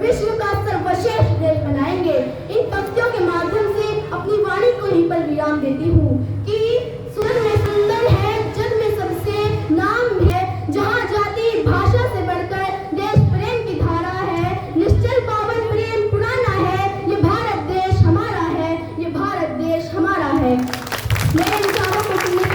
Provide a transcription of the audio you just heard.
विश्व का सर्वश्रेष्ठ देश बनाएंगे। इन पंक्तियों के माध्यम से अपनी वाणी को यहीं पर विराम देती हूँ कि सुर में सुंदर है, जग में सबसे नाम है, जहाँ जाति भाषा से बढ़कर देश प्रेम की धारा है। निश्चल पावन प्रेम पुराना है, ये भारत देश हमारा है, ये भारत देश हमारा है। मेरे विचारों को सुनने